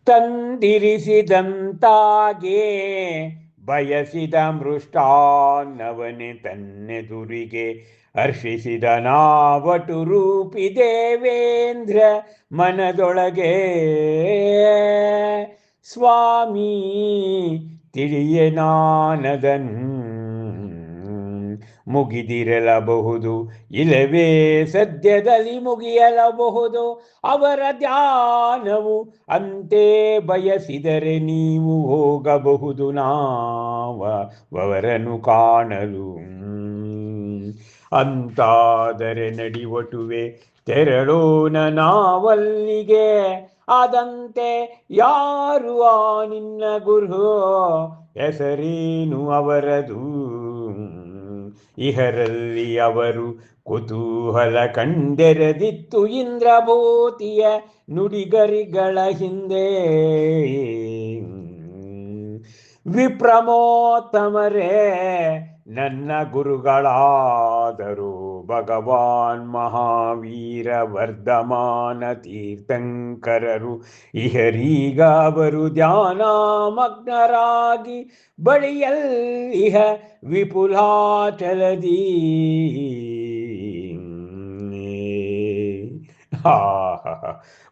ತಂದಿರಿಸಿದಂತಾಗೆ ಬಯಸಿದ ಮೃಷ್ಟಾನ್ನವನೆ ತನ್ನೆದುರಿಗೆ ಹರ್ಷಿಸಿದ ನಾವಟು ರೂಪಿ ದೇವೇಂದ್ರ ಮನದೊಳಗೆ. ಸ್ವಾಮಿ ತಿಳಿಯನಾನದನು ಮುಗಿದಿರಲಬಹುದು, ಇಲ್ಲವೇ ಸದ್ಯದಲ್ಲಿ ಮುಗಿಯಲಬಹುದು ಅವರ ಧ್ಯಾನವು. ಅಂತೆ ಬಯಸಿದರೆ ನೀವು ಹೋಗಬಹುದು ಅವರನ್ನು ಕಾಣಲು. ಅಂತಾದರೆ ನಡಿವಟುವೆ ತೆರಳೋಣ ನಾವಲ್ಲಿಗೆ. ಆದಂತೆ ಯಾರು ಆ ನಿನ್ನ ಗುರು, ಹೆಸರೇನು ಅವರದು. ಇಹರಲ್ಲಿ ಅವರು ಕುತೂಹಲ ಕಂಡೆರದಿತ್ತು ಇಂದ್ರಭೂತಿಯ ನುಡಿಗರಿಗಳ ಹಿಂದೆ. ವಿಪ್ರಮೋತ್ತಮರೇ ನನ್ನ ಗುರುಗಳಾದರು ಭಗವಾನ್ ಮಹಾವೀರ ವರ್ಧಮಾನ ತೀರ್ಥಂಕರರು. ಇಹರೀಗ ಅವರು ಧ್ಯಾನಮಗ್ನರಾಗಿ ಬಳಿಯಲ್ಲಿಹ ವಿಪುಲಾಚಲದಿ.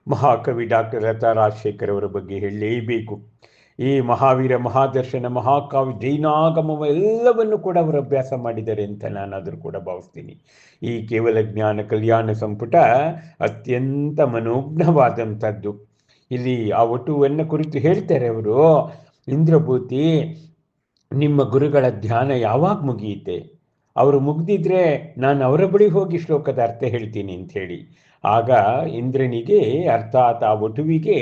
ಮಹಾಕವಿ ಡಾಕ್ಟರ್ ಲತಾ ರಾಜಶೇಖರ್ ಅವರ ಬಗ್ಗೆ ಹೇಳಲೇಬೇಕು. ಈ ಮಹಾವೀರ ಮಹಾದರ್ಶನ ಮಹಾಕಾವ್ಯ ಜೈನಾಗಮ ಎಲ್ಲವನ್ನು ಕೂಡ ಅವರು ಅಭ್ಯಾಸ ಮಾಡಿದ್ದಾರೆ ಅಂತ ನಾನಾದರೂ ಕೂಡ ಭಾವಿಸ್ತೀನಿ. ಈ ಕೇವಲ ಜ್ಞಾನ ಕಲ್ಯಾಣ ಸಂಪುಟ ಅತ್ಯಂತ ಮನೋಜ್ಞವಾದಂಥದ್ದು. ಇಲ್ಲಿ ಆ ಒಟುವನ್ನು ಕುರಿತು ಹೇಳ್ತಾರೆ ಅವರು. ಇಂದ್ರಭೂತಿ, ನಿಮ್ಮ ಗುರುಗಳ ಧ್ಯಾನ ಯಾವಾಗ ಮುಗಿಯುತ್ತೆ? ಅವರು ಮುಗ್ದಿದ್ರೆ ನಾನು ಅವರ ಬಳಿ ಹೋಗಿ ಶ್ಲೋಕದ ಅರ್ಥ ಹೇಳ್ತೀನಿ ಅಂಥೇಳಿ. ಆಗ ಇಂದ್ರನಿಗೆ ಅರ್ಥಾತ್ ಆ ವಟುವಿಗೆ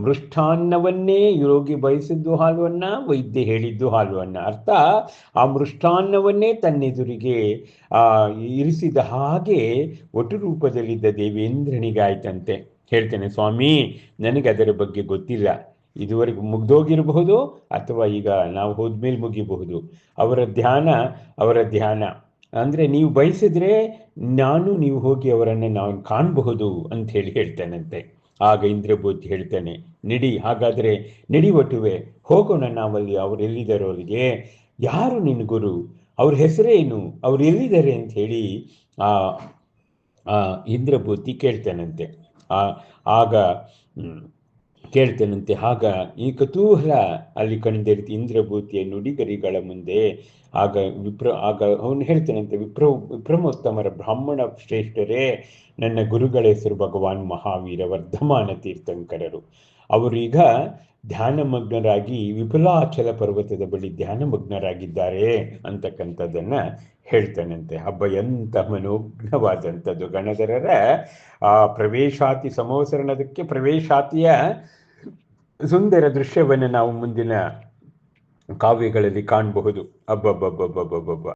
ಮೃಷ್ಟಾನ್ನವನ್ನೇ ಯೋಗಿ ಬಯಸಿದ್ದು ಹಾಲುವನ್ನ, ವೈದ್ಯ ಹೇಳಿದ್ದು ಹಾಲುವನ್ನ. ಅರ್ಥ ಆ ಮೃಷ್ಟಾನ್ನವನ್ನೇ ತನ್ನೆದುರಿಗೆ ಇರಿಸಿದ ಹಾಗೆ ವಟು ರೂಪದಲ್ಲಿದ್ದ ದೇವೇಂದ್ರನಿಗಾಯ್ತಂತೆ. ಹೇಳ್ತೇನೆ, ಸ್ವಾಮಿ ನನಗೆ ಅದರ ಬಗ್ಗೆ ಗೊತ್ತಿಲ್ಲ, ಇದುವರೆಗೂ ಮುಗ್ದೋಗಿರಬಹುದು ಅಥವಾ ಈಗ ನಾವು ಹೋದ್ಮೇಲೆ ಮುಗಿಬಹುದು. ಅವರ ಧ್ಯಾನ ಅಂದರೆ ನೀವು ಬಯಸಿದ್ರೆ ನೀವು ಹೋಗಿ ಅವರನ್ನು ನಾವು ಕಾಣಬಹುದು ಅಂತ ಹೇಳ್ತಾನಂತೆ. ಆಗ ಇಂದ್ರಭೂತಿ ಹೇಳ್ತಾನೆ, ಹಾಗಾದರೆ ನಡಿವಟುವೆ, ಹೋಗೋಣ ನಾವಲ್ಲಿ. ಅವ್ರು ಎಲ್ಲಿದ್ದಾರೋ ಅವರಿಗೆ. ಯಾರು ನಿನ್ನ ಗುರು, ಅವ್ರ ಹೆಸರೇನು, ಅವ್ರು ಎಲ್ಲಿದ್ದಾರೆ ಅಂತ ಹೇಳಿ ಇಂದ್ರಭೂತಿ ಕೇಳ್ತಾನಂತೆ. ಆಗ ಈ ಕುತೂಹಲ ಅಲ್ಲಿ ಕಂಡಿರಿತು ಇಂದ್ರಭೂತಿಯ ನುಡಿಗರಿಗಳ ಮುಂದೆ. ಆಗ ಅವನು ಹೇಳ್ತಾನಂತೆ, ವಿಪ್ರಮೋತ್ತಮರ ಬ್ರಾಹ್ಮಣ ಶ್ರೇಷ್ಠರೇ, ನನ್ನ ಗುರುಗಳ ಹೆಸರು ಭಗವಾನ್ ಮಹಾವೀರ ವರ್ಧಮಾನ ತೀರ್ಥಂಕರರು. ಅವರೀಗ ಧ್ಯಾನಮಗ್ನರಾಗಿ ವಿಪುಲಾಚಲ ಪರ್ವತದ ಬಳಿ ಧ್ಯಾನಮಗ್ನರಾಗಿದ್ದಾರೆ ಅಂತಕ್ಕಂಥದ್ದನ್ನ ಹೇಳ್ತಾನಂತೆ. ಹಬ್ಬ ಎಂಥ ಮನೋಜ್ಞವಾದಂಥದ್ದು. ಗಣಧರರ ಪ್ರವೇಶಾತಿ ಸಮೋಸರಣದಕ್ಕೆ ಪ್ರವೇಶಾತಿಯ ಸುಂದರ ದೃಶ್ಯವನ್ನು ನಾವು ಮುಂದಿನ ಕಾವ್ಯಗಳಲ್ಲಿ ಕಾಣಬಹುದು. ಅಬ್ಬಬ್ಬಬ್ಬಬ್ಬಬ್ಬಬ್ಬ.